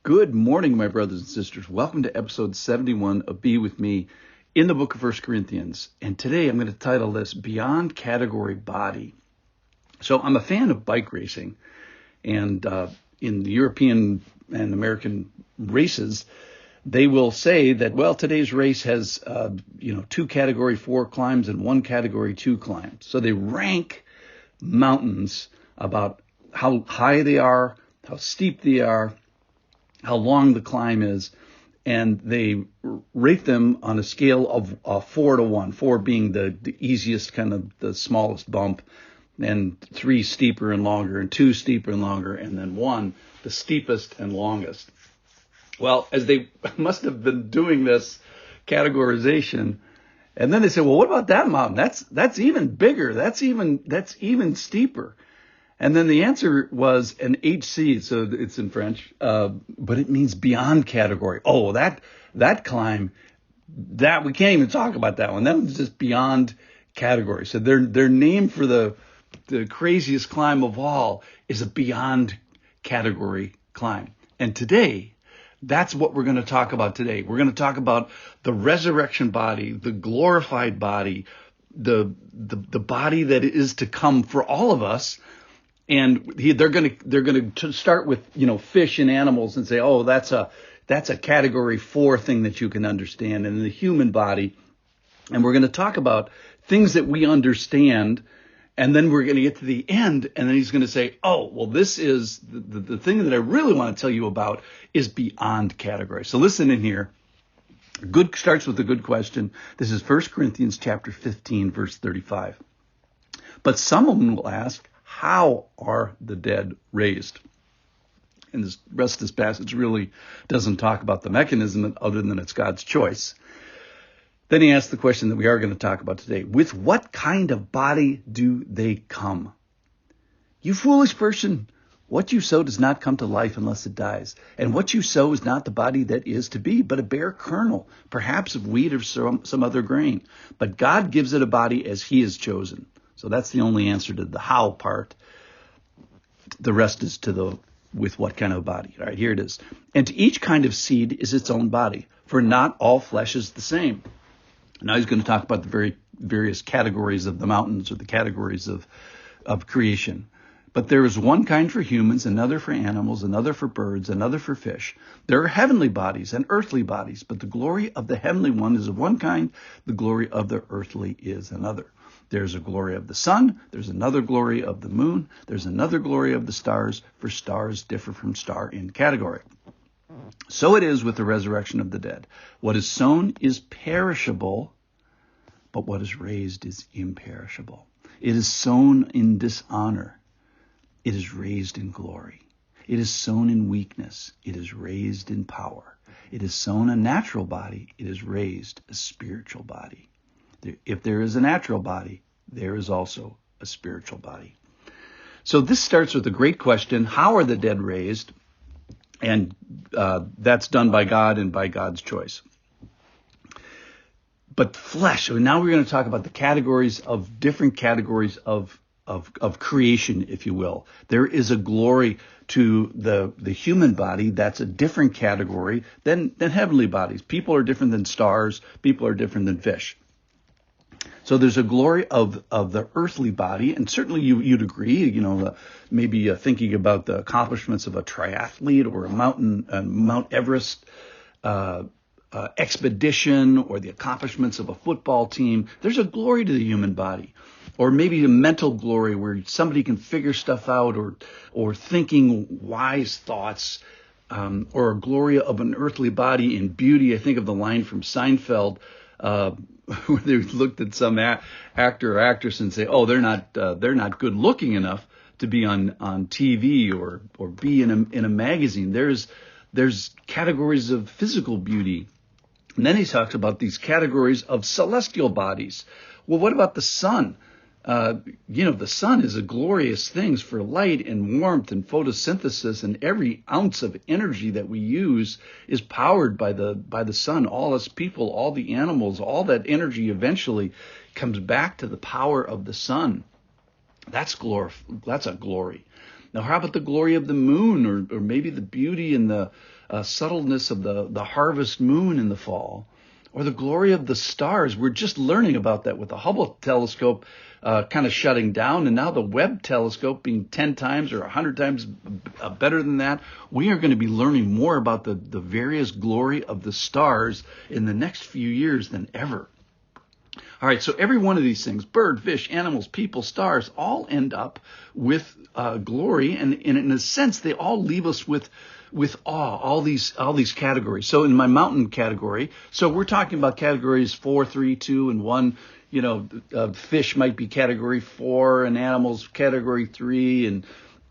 Good morning, my brothers and sisters. Welcome to episode 71 of Be With Me in the book of 1 Corinthians. And today I'm going to title this Beyond Category Body. So I'm a fan of bike racing. And in the European and American races, they will say that, well, today's race has, two Category 4 climbs and one Category 2 climb. So they rank mountains about how high they are, how steep they are, how long the climb is, and they rate them on a scale of 4 to 1, 4 being the easiest, kind of the smallest bump, and 3 steeper and longer, and 2 steeper and longer, and then 1 the steepest and longest. Well, as they must have been doing this categorization, and then they say, well, what about that mountain? That's even bigger. That's even steeper. And then the answer was an HC, so it's in French, but it means beyond category. Oh, that climb, that we can't even talk about that one. That one's just beyond category. So their name for the craziest climb of all is a beyond category climb. And today, that's what we're going to talk about today. We're going to talk about the resurrection body, the glorified body, the body that is to come for all of us. And they're going to start with, fish and animals and say, oh, that's a Category 4 thing that you can understand. And in the human body, and we're going to talk about things that we understand. And then we're going to get to the end, and then he's going to say, oh, well, this is the thing that I really want to tell you about is beyond category. So listen in here. Good starts with a good question. This is 1 Corinthians chapter 15, verse 35. But someone will ask, how are the dead raised? And the rest of this passage really doesn't talk about the mechanism other than it's God's choice. Then he asks the question that we are going to talk about today. With what kind of body do they come? You foolish person, what you sow does not come to life unless it dies. And what you sow is not the body that is to be, but a bare kernel, perhaps of wheat or some other grain. But God gives it a body as he has chosen. So that's the only answer to the how part. The rest is to the with what kind of body. All right, here it is. And to each kind of seed is its own body, for not all flesh is the same. Now he's going to talk about the various categories of the mountains or the categories of creation. But there is one kind for humans, another for animals, another for birds, another for fish. There are heavenly bodies and earthly bodies, but the glory of the heavenly one is of one kind, the glory of the earthly is another. There's a glory of the sun, there's another glory of the moon, there's another glory of the stars, for stars differ from star in category. So it is with the resurrection of the dead. What is sown is perishable, but what is raised is imperishable. It is sown in dishonor. It is raised in glory. It is sown in weakness. It is raised in power. It is sown a natural body. It is raised a spiritual body. If there is a natural body, there is also a spiritual body. So this starts with a great question. How are the dead raised? And that's done by God and by God's choice. But flesh, so now we're going to talk about the different categories of creation, if you will. There is a glory to the human body that's a different category than heavenly bodies. People are different than stars. People are different than fish. So there's a glory of the earthly body, and certainly you'd agree, maybe thinking about the accomplishments of a triathlete or a Mount Everest expedition, or the accomplishments of a football team. There's a glory to the human body, or maybe a mental glory where somebody can figure stuff out, or thinking wise thoughts, or a glory of an earthly body in beauty. I think of the line from Seinfeld, where they looked at some actor or actress and say, oh, they're not good looking enough to be on TV or be in a magazine. There's categories of physical beauty. And then he talks about these categories of celestial bodies. Well, what about the sun? The sun is a glorious thing for light and warmth and photosynthesis, and every ounce of energy that we use is powered by the sun. All us people, all the animals, all that energy eventually comes back to the power of the sun. That's a glory. Now, how about the glory of the moon, or maybe the beauty and the subtleness of the harvest moon in the fall, or the glory of the stars? We're just learning about that with the Hubble telescope kind of shutting down, and now the Webb telescope being 10 times or 100 times better than that. We are going to be learning more about the various glory of the stars in the next few years than ever. All right, so every one of these things, bird, fish, animals, people, stars, all end up with glory, and in a sense, they all leave us with awe, all these categories. So in my mountain category, so we're talking about categories 4, 3, 2, and 1. Fish might be category 4, and animals category 3,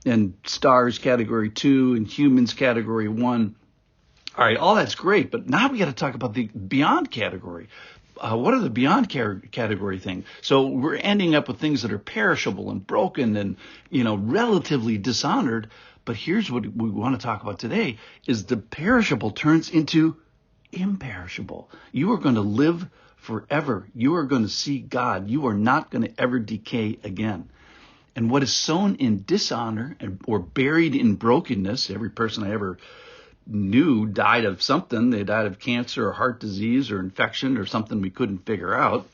and stars category 2, and humans category 1. All right, all that's great, but now we got to talk about the beyond category. What are the beyond category things? So we're ending up with things that are perishable and broken and, relatively dishonored. But here's what we want to talk about today is the perishable turns into imperishable. You are going to live forever. You are going to see God. You are not going to ever decay again. And what is sown in dishonor or buried in brokenness, every person I ever knew died of something. They died of cancer or heart disease or infection or something we couldn't figure out.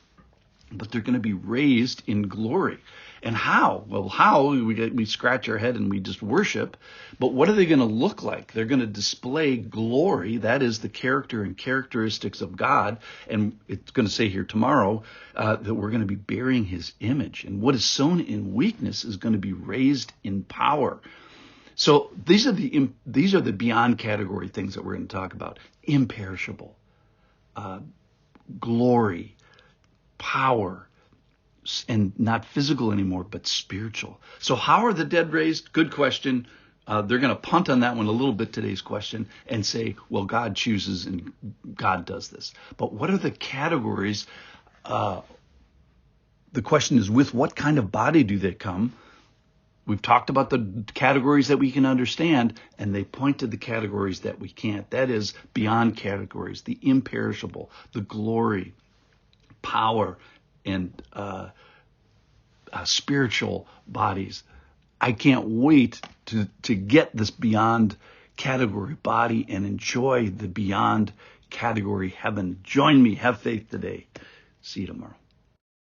But they're going to be raised in glory. And how? Well, how? We scratch our head and we just worship. But what are they going to look like? They're going to display glory. That is the character and characteristics of God. And it's going to say here tomorrow that we're going to be bearing his image. And what is sown in weakness is going to be raised in power. So these are the beyond category things that we're going to talk about. Imperishable, glory, power, and not physical anymore, but spiritual. So how are the dead raised? Good question. They're going to punt on that one a little bit, today's question, and say, well, God chooses and God does this. But what are the categories? The question is, with what kind of body do they come? We've talked about the categories that we can understand, and they point to the categories that we can't. That is beyond categories, the imperishable, the glory, power, and spiritual bodies. I can't wait to get this beyond category body and enjoy the beyond category heaven. Join me. Have faith today. See you tomorrow.